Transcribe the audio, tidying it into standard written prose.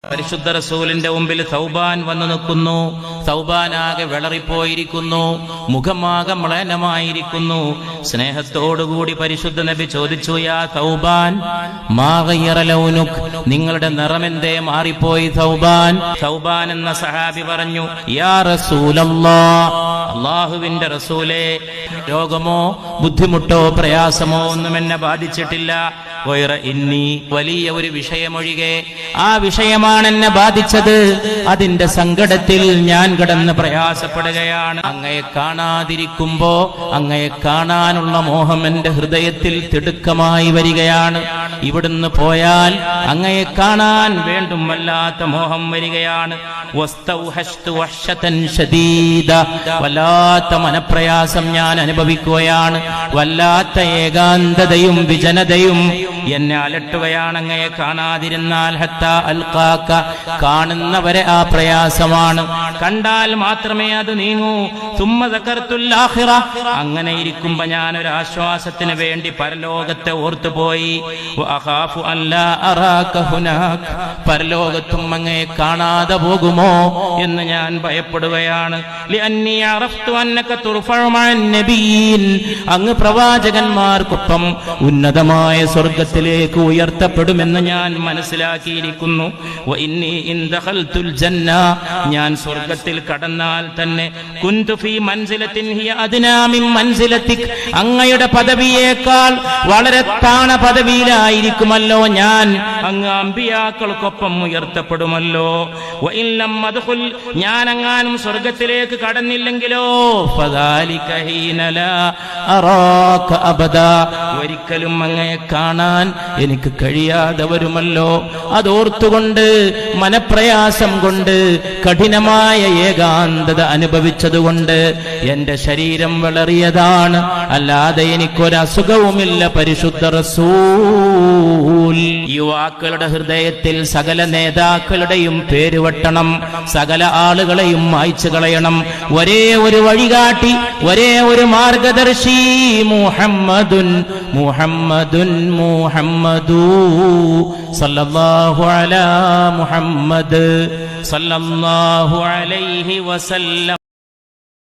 പരിശുദ്ധ റസൂലിന്റെ മുമ്പിൽ സൗബാൻ വന്നു നിൽക്കുന്നു. സൗബാൻ ആകെ വിളറിപ്പോയിരിക്കുന്നു, മുഖമാകെ മ്ലേനമായിരിക്കുന്നു. സ്നേഹത്തോടുകൂടി പരിശുദ്ധ നബി ചോദിച്ചു, യാ സൗബാൻ മാ ഗയ്യറ ലൗനുക്, നിങ്ങളുടെ നിറമെന്തേ മാറിപ്പോയി സൗബാൻ? സൗബാൻ എന്ന സഹാബി പറഞ്ഞു, യാ റസൂലല്ലാഹ്, അല്ലാഹുവിന്റെ റസൂലേ, രോഗമോ ബുദ്ധിമുട്ടോ പ്രയാസമോ ഒന്നും എന്നെ ബാധിച്ചിട്ടില്ല. വലിയ ഒരു വിഷയമൊഴികെ, ആ വിഷയമാണ് എന്നെ ബാധിച്ചത്. അതിന്റെ സങ്കടത്തിൽ ഞാൻ കിടന്ന് പ്രയാസപ്പെടുകയാണ്. അങ്ങയെ കാണാതിരിക്കുമ്പോ അങ്ങയെ കാണാനുള്ള മോഹം എന്റെ ഹൃദയത്തിൽ തിടുക്കമായി വരികയാണ്. ഇവിടുന്ന് പോയാൽ അങ്ങയെ കാണാൻ വേണ്ടും വല്ലാത്ത മോഹം വരികയാണ്. വല്ലാത്ത മനപ്രയാസം ഞാൻ അനുഭവിക്കുകയാണ്. വല്ലാത്ത ഏകാന്തതയും വിജനതയും എന്നെ അലട്ടുകയാണ്. അങ്ങയെ കാണാതിരുന്നാൽ ഹത്താ അൽഖാക, കാണുന്നവരെ ആ പ്രയാസമാണ്. കണ്ടാൽ മാത്രമേ അത് നീങ്ങൂ. സുമ്മ ദക്കർതുൽ ആഖിറ, അങ്ങനെ ഇരിക്കുമ്പോ ഞാൻ ഒരു ആശ്വാസത്തിന് വേണ്ടി പരലോകത്തെ ഓർത്തുപോയി. വഅഖാഫു അല്ലാ അറാക ഹുനാക, പരലോകത്തും അങ്ങയെ കാണാതെ പോകുമോ എന്ന് ഞാൻ ഭയപ്പെടുകയാണ്. ലിഅന്നി അറഫ്തു അന്നക തുർഫഉ മഅൻ നബിയ്യിൻ, അങ്ങ് പ്രവാചകന്മാർക്കൊപ്പം ഉന്നതമായ സ്വർഗ്ഗത്തിലേക്ക് ഉയർത്തപ്പെടുമെന്ന് ഞാൻ മനസ്സിലാക്കിയിരിക്കുന്നു. വഇന്നി ഇൻ ദഖൽതുൽ ജന്ന, ഞാൻ സ്വർഗ്ഗത്തിൽ കടന്നാൽ തന്നെ കുന്തു ഫീ മൻസിലത്തിൻ ഹിയ അദ്നാ മിൻ മൻസിലതിക്, അങ്ങയുടെ പദവിയേക്കാൾ വളരെ താണ പദവിയിലായിരിക്കുമല്ലോ ഞാൻ. അങ്ങ് അമ്പിയാക്കൾക്കൊപ്പം ഉയർത്തപ്പെടുമല്ലോ. വഇൻ ലം അദ്ഖുൽ, ഞാൻ അങ്ങാനും സ്വർഗ്ഗത്തിലേക്ക് കടന്നില്ലെങ്കിലോ ഫദാലിക ഹീന ലാ അറാക അബദാ, ഒരിക്കലും അങ്ങയെ കാണാൻ എനിക്ക് കഴിയാതെ വരുമല്ലോ. അതോർത്തുകൊണ്ട് മനപ്രയാസം കൊണ്ട് കഠിനമായ ഏകാന്തത അനുഭവിച്ചതുകൊണ്ട് എന്റെ ശരീരം വളറിയതാണ്, അല്ലാതെ എനിക്കൊരസുഖവുമില്ല. പരിശുദ്ധ റസൂൽ, യുവാക്കളുടെ ഹൃദയത്തിൽ സകല നേതാക്കളുടെയും പേര് വെട്ടണം, സകല ആളുകളെയും മായ്ച്ചു കളയണം. ഒരേ ഒരു വഴികാട്ടി, ഒരേ ഒരു മാർഗദർശി, മുഹമ്മദുൻ മുഹമ്മദുൻ മുഹമ്മദു സല്ലല്ലാഹു അലാ മുഹമ്മദ് സല്ലല്ലാഹു അലൈഹി വസല്ലം.